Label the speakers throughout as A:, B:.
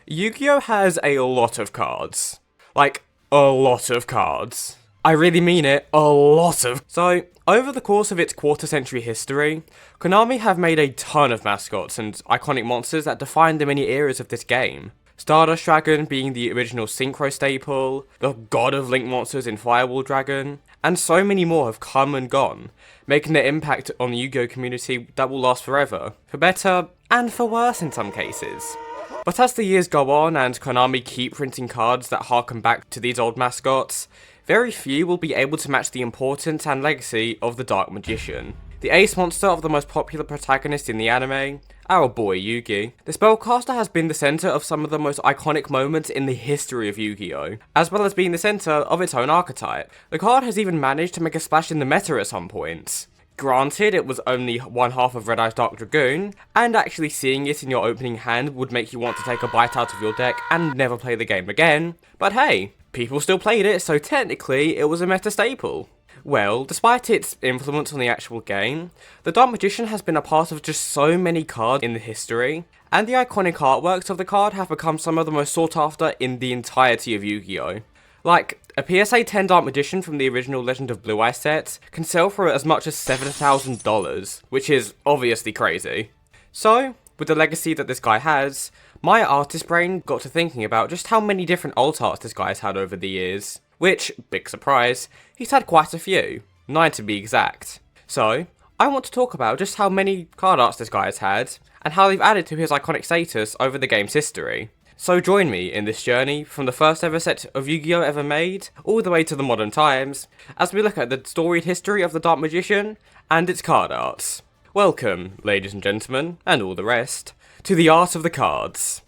A: Yu-Gi-Oh has a lot of cards. Like, a lot of cards. I really mean it, a lot of. So, over the course of its quarter-century history, Konami have made a ton of mascots and iconic monsters that define the many eras of this game. Stardust Dragon being the original Synchro staple, the God of Link monsters in Firewall Dragon, and so many more have come and gone, making their impact on the Yu-Gi-Oh community that will last forever, for better and for worse in some cases. But as the years go on and Konami keep printing cards that harken back to these old mascots, very few will be able to match the importance and legacy of the Dark Magician. The ace monster of the most popular protagonist in the anime, our boy Yugi. The spellcaster has been the centre of some of the most iconic moments in the history of Yu-Gi-Oh!, as well as being the centre of its own archetype. The card has even managed to make a splash in the meta at some points. Granted, it was only one half of Red Eye's Dark Dragoon, and actually seeing it in your opening hand would make you want to take a bite out of your deck and never play the game again. But hey, people still played it, so technically it was a meta staple. Well, despite its influence on the actual game, the Dark Magician has been a part of just so many cards in the history, and the iconic artworks of the card have become some of the most sought after in the entirety of Yu-Gi-Oh! Like, a PSA 10 Dark Magician from the original Legend of Blue Eye set can sell for as much as $7,000, which is obviously crazy. So, with the legacy that this guy has, my artist brain got to thinking about just how many different alt arts this guy has had over the years. Which, big surprise, he's had quite a few, 9 to be exact. So, I want to talk about just how many card arts this guy has had, and how they've added to his iconic status over the game's history. So join me in this journey from the first ever set of Yu-Gi-Oh ever made, all the way to the modern times, as we look at the storied history of the Dark Magician, and its card arts. Welcome, ladies and gentlemen, and all the rest, to the art of the cards.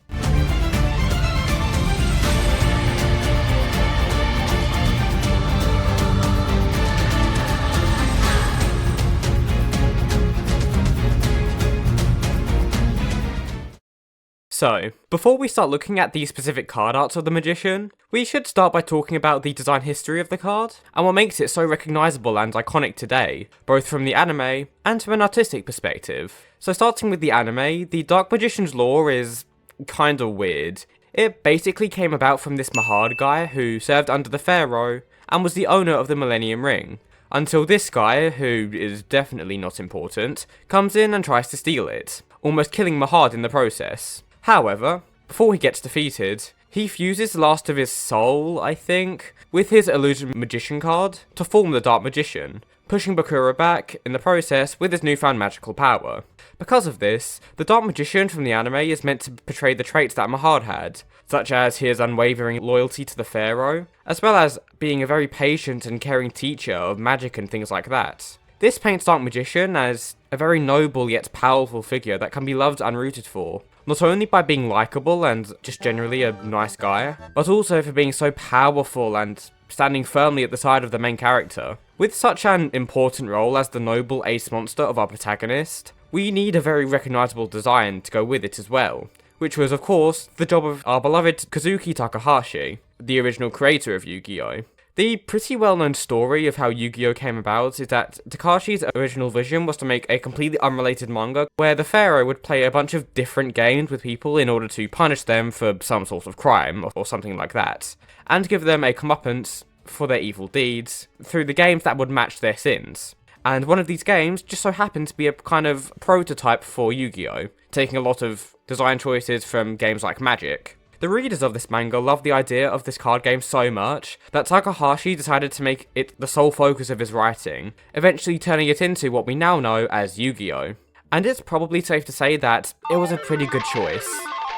A: So, before we start looking at the specific card arts of the Magician, we should start by talking about the design history of the card, and what makes it so recognisable and iconic today, both from the anime and from an artistic perspective. So starting with the anime, the Dark Magician's lore is kinda weird. It basically came about from this Mahad guy who served under the Pharaoh, and was the owner of the Millennium Ring, until this guy, who is definitely not important, comes in and tries to steal it, almost killing Mahad in the process. However, before he gets defeated, he fuses the last of his soul, I think, with his Illusion Magician card to form the Dark Magician, pushing Bakura back in the process with his newfound magical power. Because of this, the Dark Magician from the anime is meant to portray the traits that Mahad had, such as his unwavering loyalty to the Pharaoh, as well as being a very patient and caring teacher of magic and things like that. This paints Dark Magician as a very noble yet powerful figure that can be loved and rooted for, not only by being likeable and just generally a nice guy, but also for being so powerful and standing firmly at the side of the main character. With such an important role as the noble ace monster of our protagonist, we need a very recognisable design to go with it as well, which was of course the job of our beloved Kazuki Takahashi, the original creator of Yu-Gi-Oh! The pretty well-known story of how Yu-Gi-Oh! Came about is that Takashi's original vision was to make a completely unrelated manga where the Pharaoh would play a bunch of different games with people in order to punish them for some sort of crime or something like that, and give them a comeuppance for their evil deeds through the games that would match their sins. And one of these games just so happened to be a kind of prototype for Yu-Gi-Oh!, taking a lot of design choices from games like Magic. The readers of this manga loved the idea of this card game so much that Takahashi decided to make it the sole focus of his writing, eventually turning it into what we now know as Yu-Gi-Oh! And it's probably safe to say that it was a pretty good choice.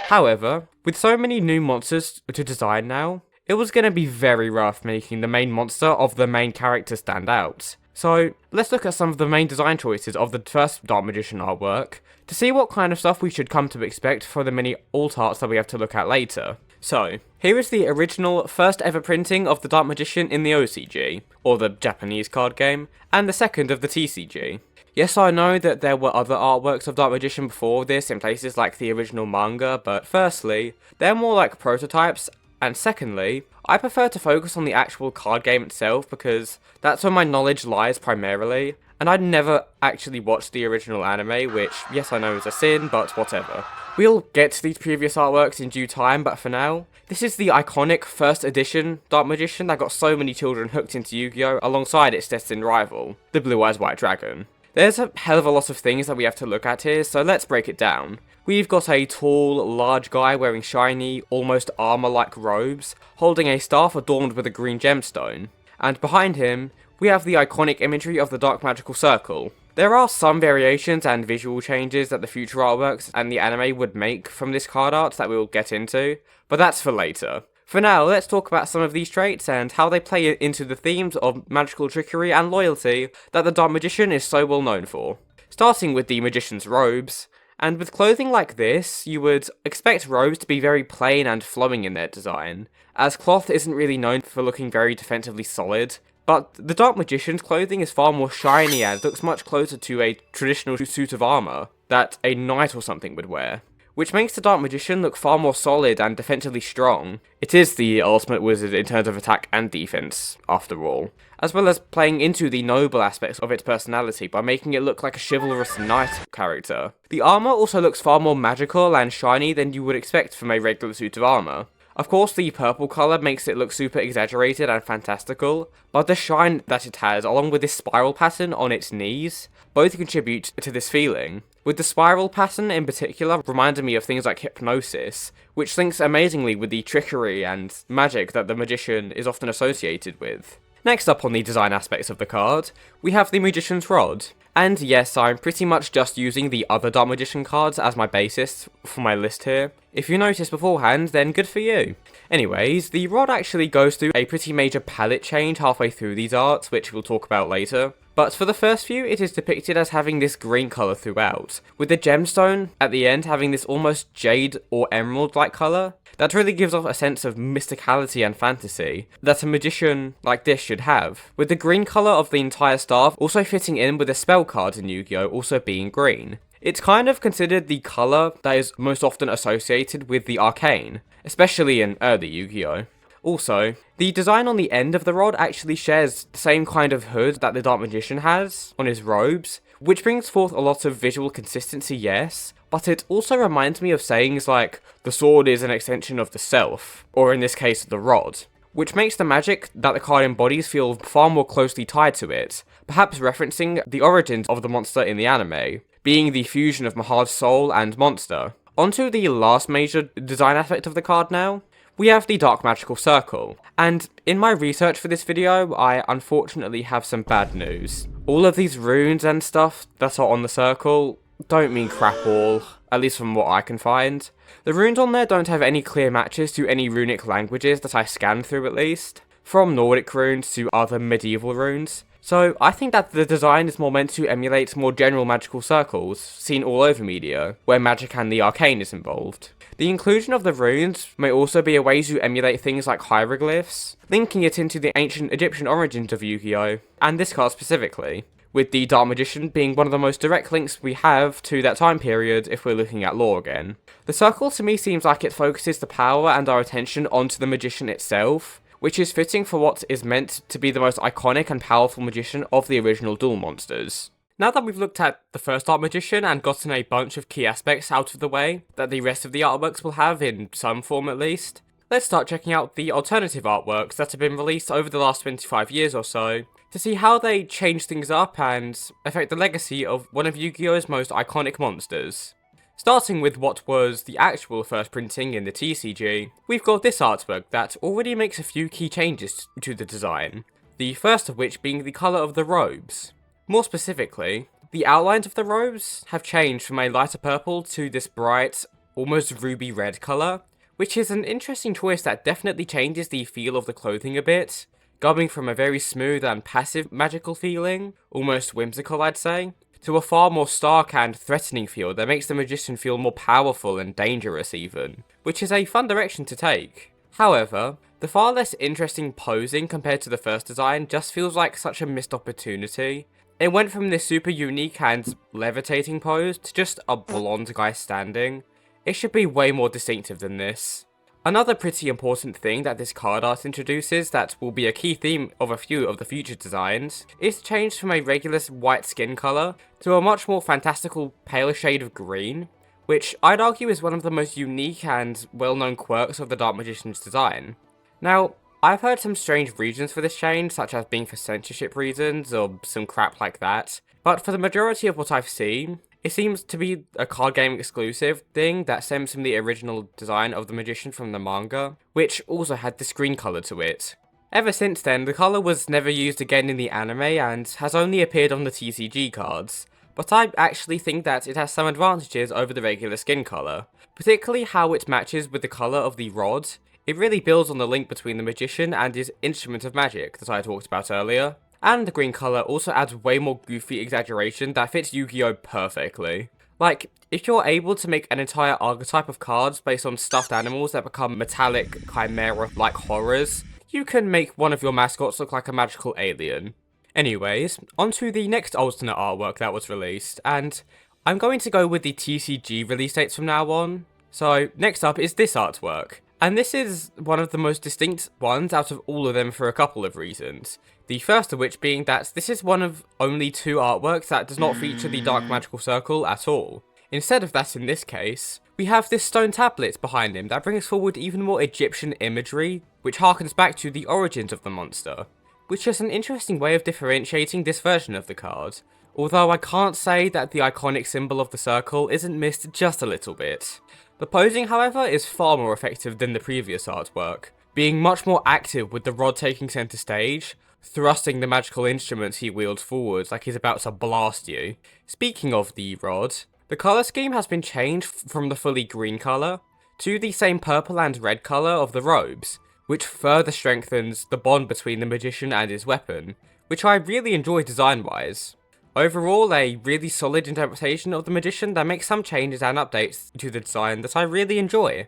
A: However, with so many new monsters to design now, it was going to be very rough making the main monster of the main character stand out. So, let's look at some of the main design choices of the first Dark Magician artwork, to see what kind of stuff we should come to expect for the many alt arts that we have to look at later. So, here is the original first ever printing of the Dark Magician in the OCG, or the Japanese card game, and the second of the TCG. Yes, I know that there were other artworks of Dark Magician before this in places like the original manga, but firstly, they're more like prototypes, And secondly, I prefer to focus on the actual card game itself because that's where my knowledge lies primarily, and I'd never actually watched the original anime, which, yes I know is a sin, but whatever. We'll get to these previous artworks in due time, but for now, this is the iconic first edition Dark Magician that got so many children hooked into Yu-Gi-Oh! Alongside its destined rival, the Blue Eyes White Dragon. There's a hell of a lot of things that we have to look at here, so let's break it down. We've got a tall, large guy wearing shiny, almost armor-like robes, holding a staff adorned with a green gemstone. And behind him, we have the iconic imagery of the Dark Magical Circle. There are some variations and visual changes that the future artworks and the anime would make from this card art that we'll get into, but that's for later. For now, let's talk about some of these traits and how they play into the themes of magical trickery and loyalty that the Dark Magician is so well known for. Starting with the Magician's robes, and with clothing like this, you would expect robes to be very plain and flowing in their design, as cloth isn't really known for looking very defensively solid. But the Dark Magician's clothing is far more shiny and looks much closer to a traditional suit of armor that a knight or something would wear, which makes the Dark Magician look far more solid and defensively strong. It is the ultimate wizard in terms of attack and defense, after all, as well as playing into the noble aspects of its personality by making it look like a chivalrous knight character. The armor also looks far more magical and shiny than you would expect from a regular suit of armor. Of course, the purple colour makes it look super exaggerated and fantastical, but the shine that it has, along with this spiral pattern on its knees, both contribute to this feeling. With the spiral pattern in particular reminding me of things like hypnosis, which links amazingly with the trickery and magic that the Magician is often associated with. Next up on the design aspects of the card, we have the Magician's Rod. And yes, I'm pretty much just using the other Dark Magician cards as my basis for my list here. If you noticed beforehand, then good for you. Anyways, the rod actually goes through a pretty major palette change halfway through these arts, which we'll talk about later. But for the first few, it is depicted as having this green colour throughout, with the gemstone at the end having this almost jade or emerald-like colour. That really gives off a sense of mysticality and fantasy that a magician like this should have, with the green colour of the entire staff also fitting in with the spell cards in Yu-Gi-Oh! Also being green. It's kind of considered the colour that is most often associated with the arcane, especially in early Yu-Gi-Oh! Also, the design on the end of the rod actually shares the same kind of hood that the Dark Magician has on his robes, which brings forth a lot of visual consistency, yes, but it also reminds me of sayings like, the sword is an extension of the self, or in this case, the rod, which makes the magic that the card embodies feel far more closely tied to it, perhaps referencing the origins of the monster in the anime, being the fusion of Mahar's soul and monster. Onto the last major design aspect of the card now. We have the Dark Magical Circle, and in my research for this video, I unfortunately have some bad news. All of these runes and stuff that are on the circle don't mean crap all, at least from what I can find. The runes on there don't have any clear matches to any runic languages that I scanned through at least, from Nordic runes to other medieval runes. So I think that the design is more meant to emulate more general magical circles, seen all over media, where magic and the arcane is involved. The inclusion of the runes may also be a way to emulate things like hieroglyphs, linking it into the ancient Egyptian origins of Yu-Gi-Oh! And this card specifically, with the Dark Magician being one of the most direct links we have to that time period if we're looking at lore again. The circle to me seems like it focuses the power and our attention onto the Magician itself, which is fitting for what is meant to be the most iconic and powerful magician of the original Duel Monsters. Now that we've looked at the first Dark Magician and gotten a bunch of key aspects out of the way that the rest of the artworks will have in some form at least, let's start checking out the alternative artworks that have been released over the last 25 years or so to see how they change things up and affect the legacy of one of Yu-Gi-Oh's most iconic monsters. Starting with what was the actual first printing in the TCG, we've got this artwork that already makes a few key changes to the design, the first of which being the colour of the robes. More specifically, the outlines of the robes have changed from a lighter purple to this bright, almost ruby red colour, which is an interesting choice that definitely changes the feel of the clothing a bit, going from a very smooth and passive magical feeling, almost whimsical I'd say, to a far more stark and threatening feel that makes the Magician feel more powerful and dangerous even, which is a fun direction to take. However, the far less interesting posing compared to the first design just feels like such a missed opportunity. It went from this super unique and levitating pose to just a blonde guy standing. It should be way more distinctive than this. Another pretty important thing that this card art introduces that will be a key theme of a few of the future designs is change from a regular white skin colour to a much more fantastical paler shade of green, which I'd argue is one of the most unique and well-known quirks of the Dark Magician's design. Now, I've heard some strange reasons for this change, such as being for censorship reasons or some crap like that, but for the majority of what I've seen, it seems to be a card game exclusive thing that stems from the original design of the Magician from the manga, which also had this green colour to it. Ever since then, the colour was never used again in the anime and has only appeared on the TCG cards, but I actually think that it has some advantages over the regular skin colour, particularly how it matches with the colour of the rod. It really builds on the link between the Magician and his instrument of magic that I talked about earlier. And the green colour also adds way more goofy exaggeration that fits Yu-Gi-Oh! Perfectly. Like, if you're able to make an entire archetype of cards based on stuffed animals that become metallic, chimera-like horrors, you can make one of your mascots look like a magical alien. Anyways, onto the next alternate artwork that was released, and I'm going to go with the TCG release dates from now on. So, next up is this artwork. And this is one of the most distinct ones out of all of them for a couple of reasons. The first of which being that this is one of only 2 artworks that does not feature the Dark Magical Circle at all. Instead of that in this case, we have this stone tablet behind him that brings forward even more Egyptian imagery, which harkens back to the origins of the monster, which is an interesting way of differentiating this version of the card, although I can't say that the iconic symbol of the circle isn't missed just a little bit. The posing, however, is far more effective than the previous artwork, being much more active with the rod taking centre stage, thrusting the magical instruments he wields forwards like he's about to blast you. Speaking of the rod, the colour scheme has been changed from the fully green colour to the same purple and red colour of the robes, which further strengthens the bond between the Magician and his weapon, which I really enjoy design-wise. Overall, a really solid interpretation of the Magician that makes some changes and updates to the design that I really enjoy.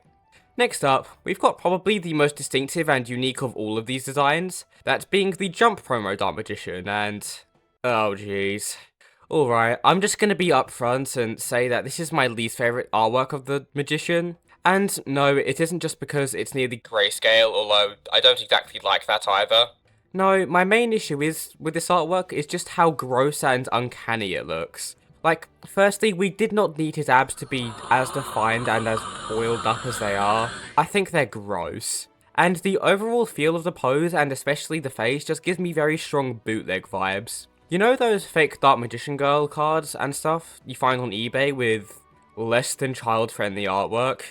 A: Next up, we've got probably the most distinctive and unique of all of these designs, that being the Jump promo Dark Magician, and oh jeez. Alright, I'm just gonna be upfront and say that this is my least favourite artwork of the Magician. And no, it isn't just because it's nearly grayscale, although I don't exactly like that either. No, my main issue with this artwork is just how gross and uncanny it looks. Like, firstly, we did not need his abs to be as defined and as oiled up as they are. I think they're gross. And the overall feel of the pose, and especially the face, just gives me very strong bootleg vibes. You know those fake Dark Magician Girl cards and stuff you find on eBay with less than child-friendly artwork?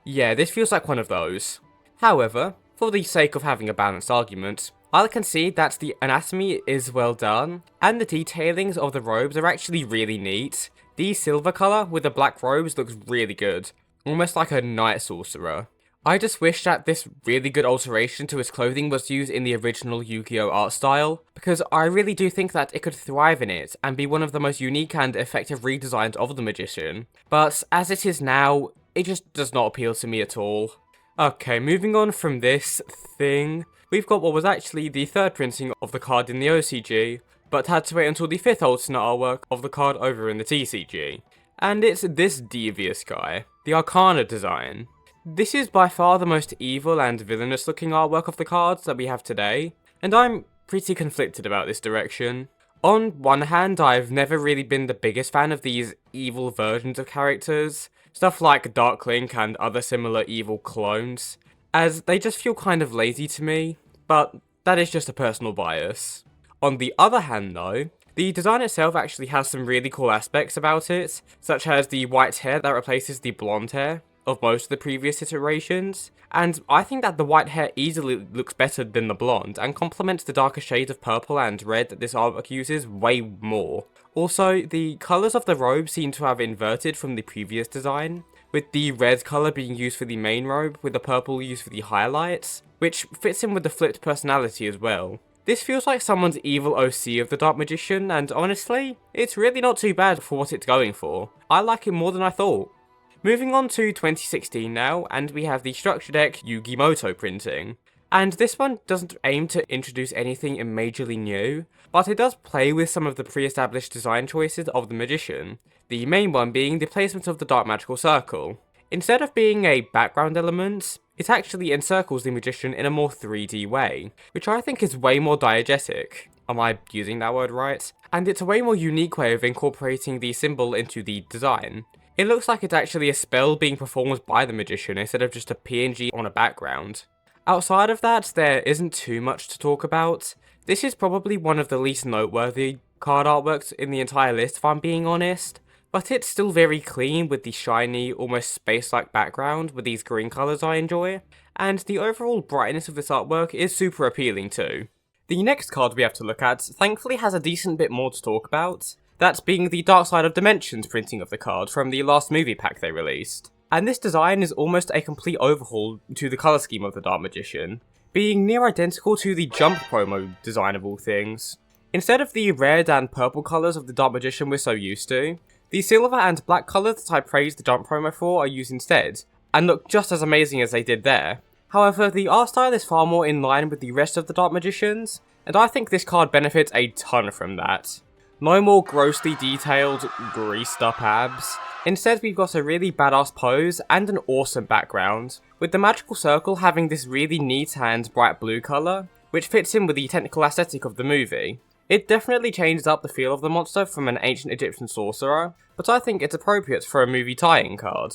A: Yeah, this feels like one of those. However, for the sake of having a balanced argument, I'll concede that the anatomy is well done, and the detailings of the robes are actually really neat. The silver colour with the black robes looks really good, almost like a night sorcerer. I just wish that this really good alteration to his clothing was used in the original Yu-Gi-Oh! Art style, because I really do think that it could thrive in it, and be one of the most unique and effective redesigns of the Magician. But as it is now, it just does not appeal to me at all. Okay, moving on from this thing, we've got what was actually the 3rd printing of the card in the OCG, but had to wait until the 5th alternate artwork of the card over in the TCG. And it's this devious guy, the Arcana design. This is by far the most evil and villainous looking artwork of the cards that we have today, and I'm pretty conflicted about this direction. On one hand, I've never really been the biggest fan of these evil versions of characters, stuff like Dark Link and other similar evil clones, as they just feel kind of lazy to me, but that is just a personal bias. On the other hand though, the design itself actually has some really cool aspects about it, such as the white hair that replaces the blonde hair of most of the previous iterations, and I think that the white hair easily looks better than the blonde, and complements the darker shades of purple and red that this artwork uses way more. Also, the colours of the robe seem to have inverted from the previous design, with the red colour being used for the main robe, with the purple used for the highlights, which fits in with the flipped personality as well. This feels like someone's evil OC of the Dark Magician, and honestly, it's really not too bad for what it's going for. I like it more than I thought. Moving on to 2016 now, and we have the Structure Deck Yugimoto printing. And this one doesn't aim to introduce anything majorly new, but it does play with some of the pre-established design choices of the Magician, the main one being the placement of the Dark Magical Circle. Instead of being a background element, it actually encircles the magician in a more 3D way, which I think is way more diegetic. Am I using that word right? And it's a way more unique way of incorporating the symbol into the design. It looks like it's actually a spell being performed by the magician instead of just a PNG on a background. Outside of that, there isn't too much to talk about. This is probably one of the least noteworthy card artworks in the entire list if I'm being honest, but it's still very clean with the shiny, almost space-like background with these green colours I enjoy, and the overall brightness of this artwork is super appealing too. The next card we have to look at thankfully has a decent bit more to talk about, that being the Dark Side of Dimensions printing of the card from the last movie pack they released. And this design is almost a complete overhaul to the colour scheme of the Dark Magician, being near identical to the Jump promo design of all things. Instead of the red and purple colours of the Dark Magician we're so used to, the silver and black colours that I praised the Jump promo for are used instead, and look just as amazing as they did there. However, the art style is far more in line with the rest of the Dark Magicians, and I think this card benefits a ton from that. No more grossly detailed, greased up abs. Instead, we've got a really badass pose and an awesome background, with the magical circle having this really neat and bright blue colour, which fits in with the technical aesthetic of the movie. It definitely changes up the feel of the monster from an ancient Egyptian sorcerer, but I think it's appropriate for a movie tie-in card.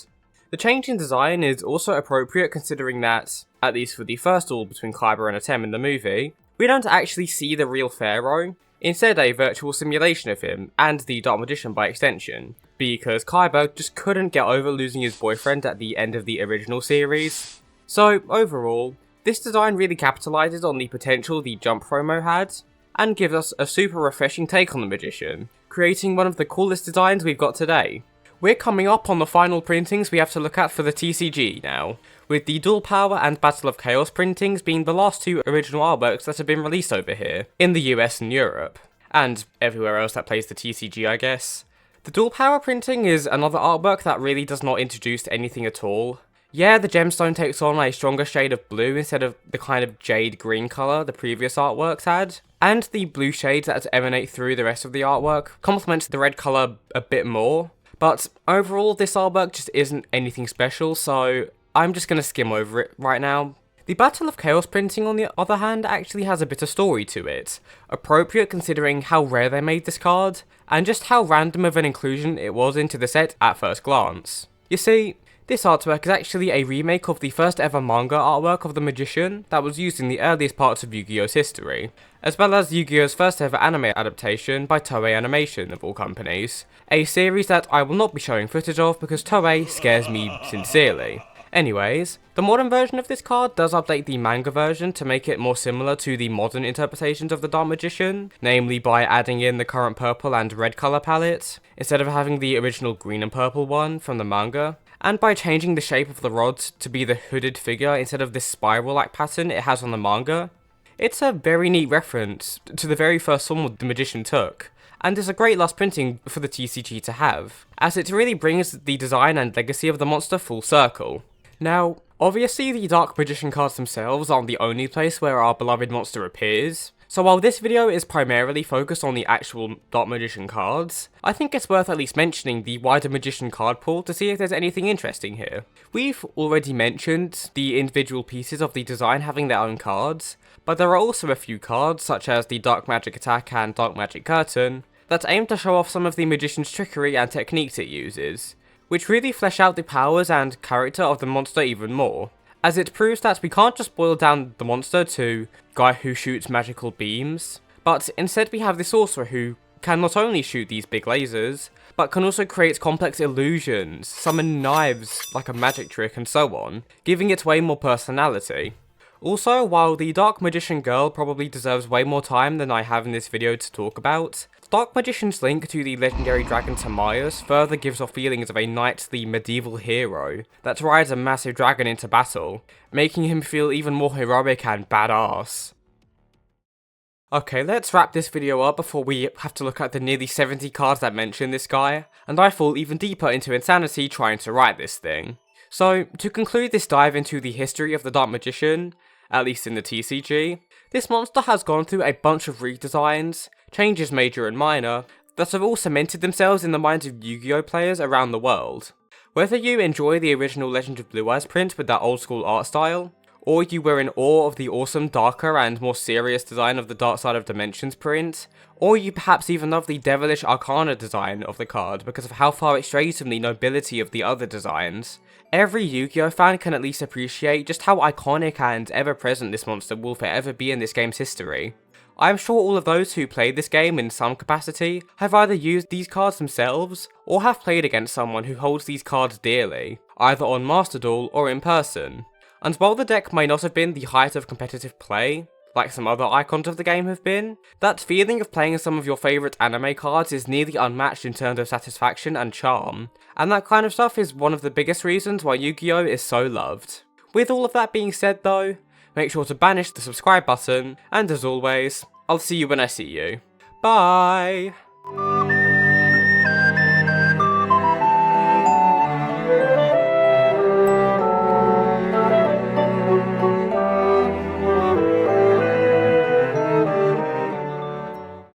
A: The change in design is also appropriate considering that, at least for the first duel between Khyber and Atem in the movie, we don't actually see the real pharaoh, instead a virtual simulation of him, and the Dark Magician by extension, because Khyber just couldn't get over losing his boyfriend at the end of the original series. So, overall, this design really capitalizes on the potential the Jump promo had, and gives us a super refreshing take on the Magician, creating one of the coolest designs we've got today. We're coming up on the final printings we have to look at for the TCG now, with the Dual Power and Battle of Chaos printings being the last two original artworks that have been released over here, in the US and Europe, and everywhere else that plays the TCG I guess. The Dual Power printing is another artwork that really does not introduce anything at all. Yeah, the gemstone takes on a stronger shade of blue instead of the kind of jade green colour the previous artworks had, and the blue shades that emanate through the rest of the artwork complements the red colour a bit more. But overall, this artwork just isn't anything special, so I'm just going to skim over it right now. The Battle of Chaos printing, on the other hand, actually has a bit of story to it, appropriate considering how rare they made this card, and just how random of an inclusion it was into the set at first glance. You see, this artwork is actually a remake of the first ever manga artwork of the Magician that was used in the earliest parts of Yu-Gi-Oh's history, as well as Yu-Gi-Oh's first ever anime adaptation by Toei Animation of all companies, a series that I will not be showing footage of because Toei scares me sincerely. Anyways, the modern version of this card does update the manga version to make it more similar to the modern interpretations of the Dark Magician, namely by adding in the current purple and red colour palette, instead of having the original green and purple one from the manga, and by changing the shape of the rods to be the hooded figure instead of this spiral-like pattern it has on the manga. It's a very neat reference to the very first form the Magician took, and is a great last printing for the TCG to have, as it really brings the design and legacy of the monster full circle. Now, obviously the Dark Magician cards themselves aren't the only place where our beloved monster appears, so while this video is primarily focused on the actual Dark Magician cards, I think it's worth at least mentioning the wider Magician card pool to see if there's anything interesting here. We've already mentioned the individual pieces of the design having their own cards, but there are also a few cards, such as the Dark Magic Attack and Dark Magic Curtain, that aim to show off some of the Magician's trickery and techniques it uses, which really flesh out the powers and character of the monster even more, as it proves that we can't just boil down the monster to guy who shoots magical beams, but instead we have the sorcerer who can not only shoot these big lasers, but can also create complex illusions, summon knives like a magic trick and so on, giving it way more personality. Also, while the Dark Magician girl probably deserves way more time than I have in this video to talk about, Dark Magician's link to the legendary dragon Timaeus further gives off feelings of a knightly medieval hero that rides a massive dragon into battle, making him feel even more heroic and badass. Okay, let's wrap this video up before we have to look at the nearly 70 cards that mention this guy, and I fall even deeper into insanity trying to write this thing. So, to conclude this dive into the history of the Dark Magician, at least in the TCG, this monster has gone through a bunch of redesigns, changes major and minor, that have all cemented themselves in the minds of Yu-Gi-Oh players around the world. Whether you enjoy the original Legend of Blue Eyes print with that old school art style, or you were in awe of the awesome, darker and more serious design of the Dark Side of Dimensions print, or you perhaps even love the devilish Arcana design of the card because of how far it strays from the nobility of the other designs, every Yu-Gi-Oh fan can at least appreciate just how iconic and ever-present this monster will forever be in this game's history. I am sure all of those who played this game in some capacity have either used these cards themselves, or have played against someone who holds these cards dearly, either on Master Duel or in person. And while the deck may not have been the height of competitive play, like some other icons of the game have been, that feeling of playing some of your favourite anime cards is nearly unmatched in terms of satisfaction and charm, and that kind of stuff is one of the biggest reasons why Yu-Gi-Oh is so loved. With all of that being said though, make sure to banish the subscribe button, and as always, I'll see you when I see you. Bye!